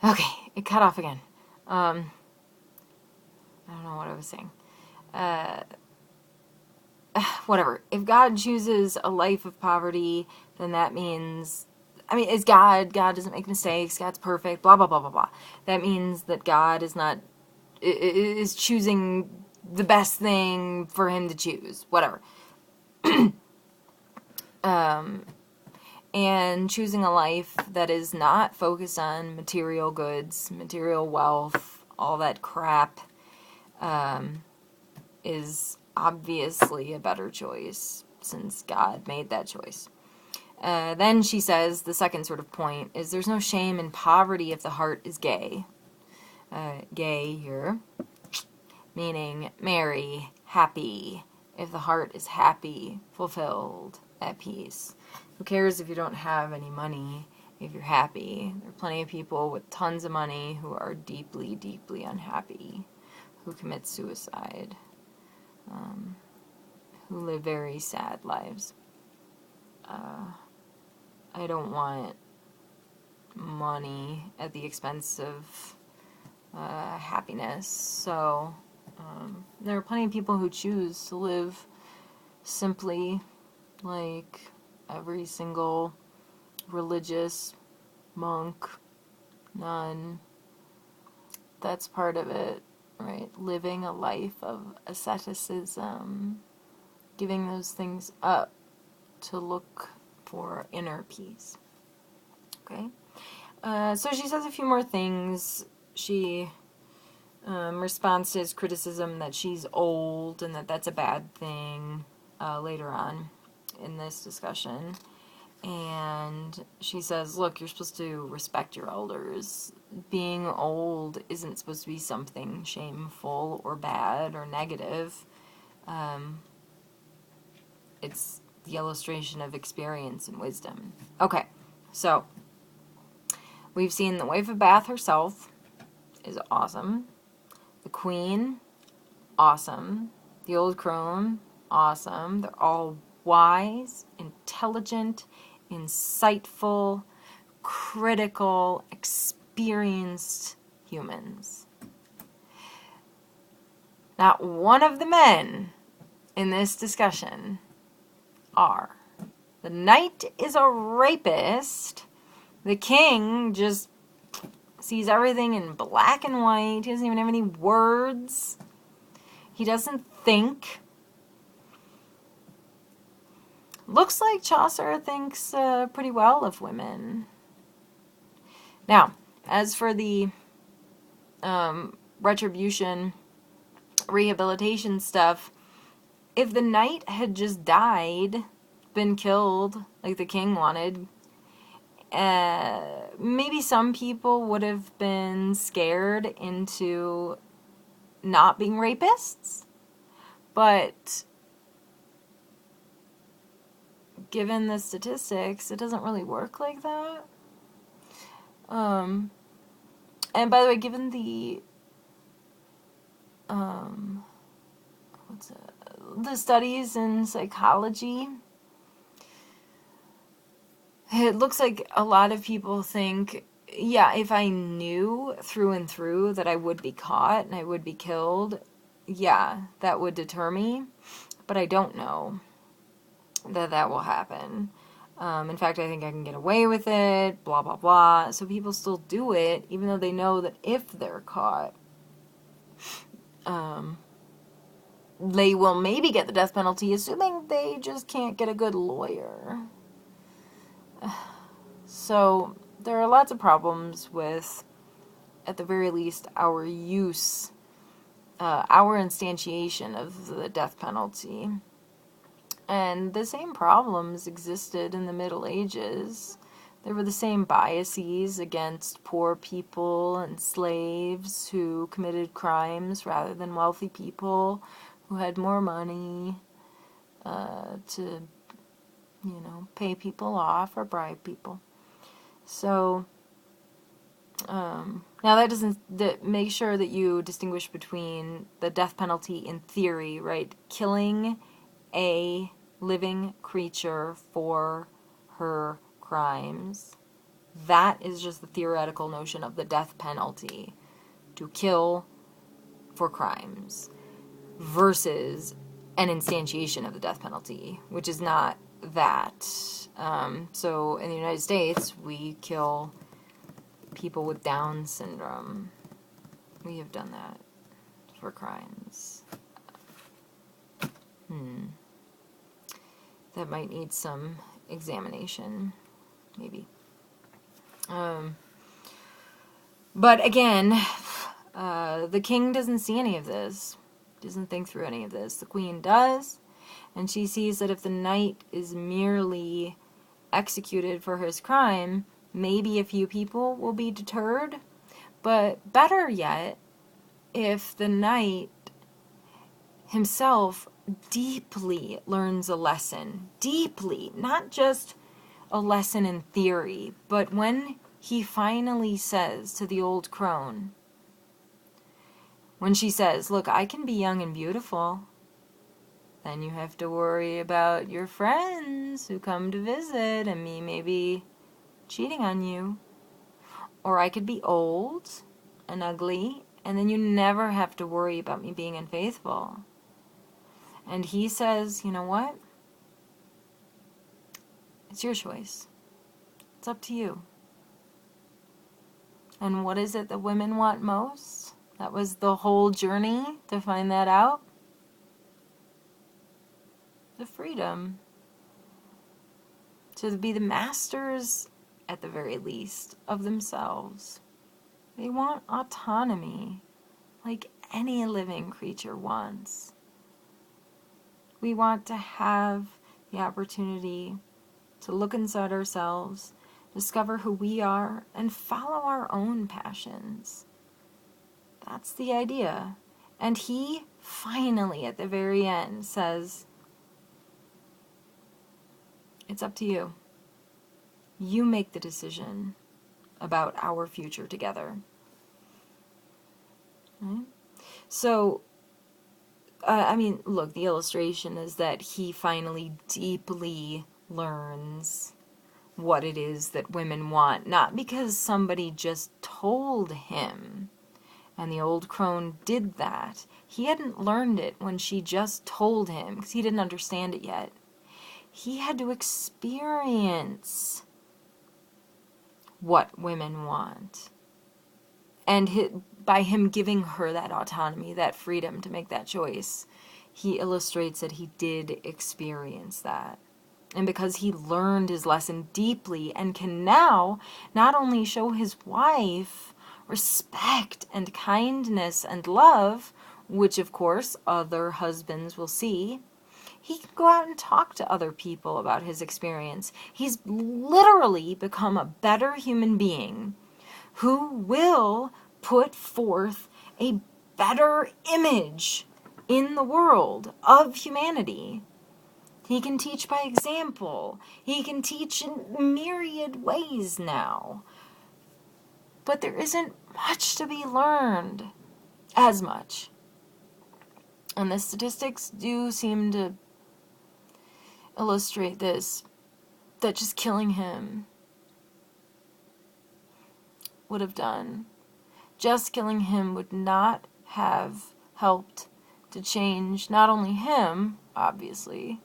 Okay, it cut off again. I don't know what I was saying. Uh, Whatever. If God chooses a life of poverty, then that means, I mean, it's God. God doesn't make mistakes. God's perfect. Blah blah blah blah blah. That means that God is not is choosing the best thing for him to choose. Whatever. And choosing a life that is not focused on material goods, material wealth, all that crap, is obviously a better choice since God made that choice. Then she says the second sort of point is there's no shame in poverty if the heart is gay. Gay here, meaning merry, happy. If the heart is happy, fulfilled, at peace. Who cares if you don't have any money if you're happy? There are plenty of people with tons of money who are deeply, deeply unhappy, who commit suicide, who live very sad lives. I don't want money at the expense of happiness. So there are plenty of people who choose to live simply, like every single religious monk, nun. That's part of it, right? Living a life of asceticism, giving those things up to look for inner peace. Okay? So she says a few more things. She responds to his criticism that she's old and that that's a bad thing later on in this discussion. And she says, look, you're supposed to respect your elders. Being old isn't supposed to be something shameful or bad or negative. It's the illustration of experience and wisdom. Okay, so we've seen the wife of Bath herself is awesome. The queen, awesome. The old crone, awesome. They're all wise, intelligent, insightful, critical, experienced humans. Not one of the men in this discussion are. The knight is a rapist. The king just sees everything in black and white. He doesn't even have any words. He doesn't think. Looks like Chaucer thinks pretty well of women. Now, as for the retribution, rehabilitation stuff, if the knight had just died, been killed, like the king wanted, maybe some people would have been scared into not being rapists, but given the statistics, it doesn't really work like that. And by the way, given the the studies in psychology, it looks like a lot of people think, yeah, if I knew through and through that I would be caught and I would be killed, yeah, that would deter me. But I don't know that that will happen. In fact, I think I can get away with it, blah, blah, blah. So people still do it, even though they know that if they're caught, they will maybe get the death penalty, assuming they just can't get a good lawyer. So there are lots of problems with, at the very least, our use, our instantiation of the death penalty. And the same problems existed in the Middle Ages. There were the same biases against poor people and slaves who committed crimes rather than wealthy people who had more money to, pay people off or bribe people. So, now that doesn't make sure that you distinguish between the death penalty in theory, right? Killing a living creature for her crimes That is just the theoretical notion of the death penalty. To kill for crimes versus an instantiation of the death penalty, which is not that. So in the United States, we kill people with Down syndrome. We have done that for crimes. That might need some examination, maybe. But again, the king doesn't see any of this, doesn't think through any of this. The queen does, and she sees that if the knight is merely executed for his crime, maybe a few people will be deterred. But better yet, if the knight himself deeply learns a lesson, deeply, not just a lesson in theory, but when he finally says to the old crone, when she says, look, I can be young and beautiful, then you have to worry about your friends who come to visit and me maybe cheating on you. Or I could be old and ugly, and then you never have to worry about me being unfaithful. And he says, you know what? It's your choice. It's up to you. And what is it that women want most? That was the whole journey to find that out. The freedom. To be the masters, at the very least, of themselves. They want autonomy, like any living creature wants. We want to have the opportunity to look inside ourselves, discover who we are, and follow our own passions. That's the idea. And he finally, at the very end, says, it's up to you. You make the decision about our future together. Right? So, look, the illustration is that he finally deeply learns what it is that women want, not because somebody just told him, and the old crone did that. He hadn't learned it when she just told him, because he didn't understand it yet. He had to experience what women want. And by him giving her that autonomy, that freedom to make that choice, he illustrates that he did experience that. And because he learned his lesson deeply and can now not only show his wife respect and kindness and love, which of course other husbands will see, he can go out and talk to other people about his experience. He's literally become a better human being who will put forth a better image in the world of humanity. He can teach by example. He can teach in myriad ways now. But there isn't much to be learned. As much. And the statistics do seem to illustrate this, that just killing him would have done. Just killing him would not have helped to change not only him, obviously,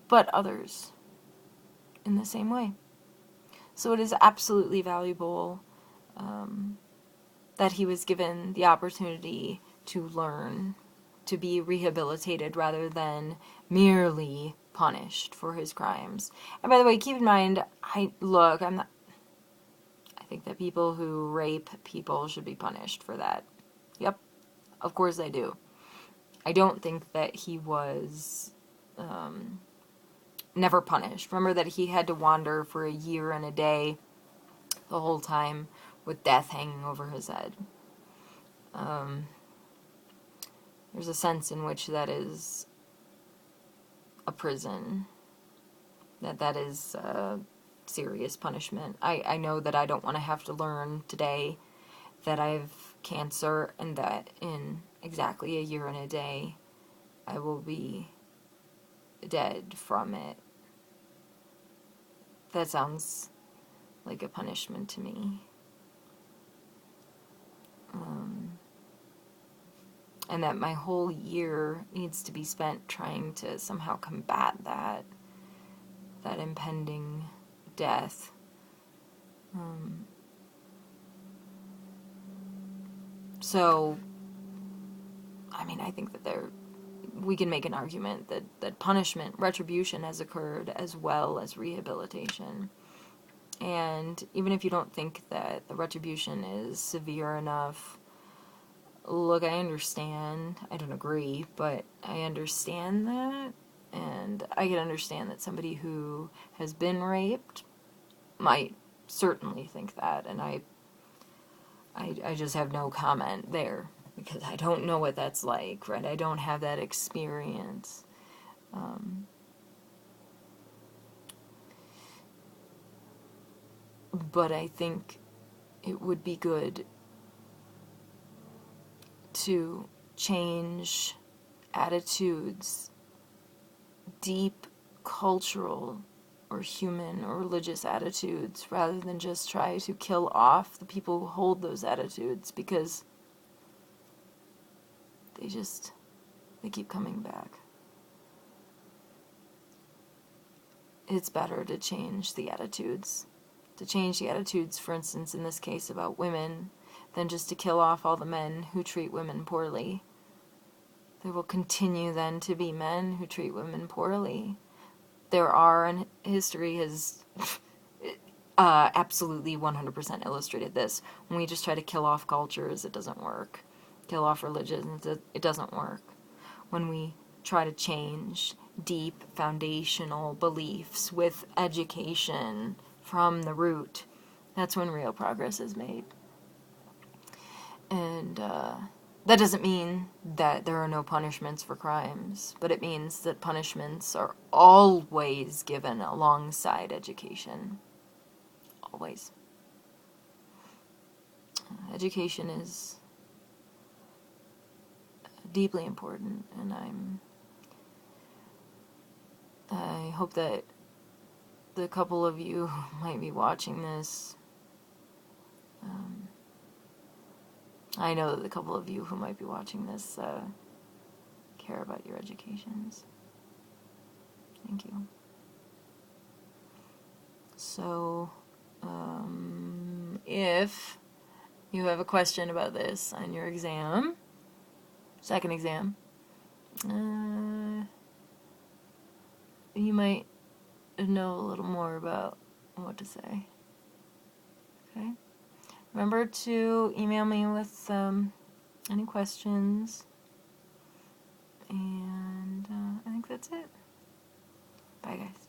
but others in the same way. So it is absolutely valuable that he was given the opportunity to learn, to be rehabilitated rather than merely punished for his crimes. And by the way, keep in mind, I think that people who rape people should be punished for that. Yep, of course I do. I don't think that he was never punished. Remember that he had to wander for a year and a day the whole time with death hanging over his head. There's a sense in which that is a prison. That is serious punishment. I know that I don't want to have to learn today that I have cancer and that in exactly a year and a day I will be dead from it. That sounds like a punishment to me. And that my whole year needs to be spent trying to somehow combat that impending death. So, I mean, I think that we can make an argument that punishment, retribution has occurred as well as rehabilitation. And even if you don't think that the retribution is severe enough, look, I understand. I don't agree, but I understand that. And I can understand that somebody who has been raped might certainly think that. And I just have no comment there, because I don't know what that's like, right? I don't have that experience. But I think it would be good to change attitudes, deep cultural or human or religious attitudes, rather than just try to kill off the people who hold those attitudes, because they keep coming back. It's better to change the attitudes. To change the attitudes, for instance, in this case about women, than just to kill off all the men who treat women poorly. There will continue then to be men who treat women poorly. There are, and history has absolutely 100% illustrated this. When we just try to kill off cultures, it doesn't work. Kill off religions, it doesn't work. When we try to change deep foundational beliefs with education from the root, that's when real progress is made. And that doesn't mean that there are no punishments for crimes, but it means that punishments are always given alongside education. Always. Education is deeply important, and I hope that the couple of you who might be watching this, I know that the couple of you who might be watching this care about your educations. Thank you. So, if you have a question about this on your exam, second exam, you might know a little more about what to say. Okay? Remember to email me with any questions. And I think that's it. Bye, guys.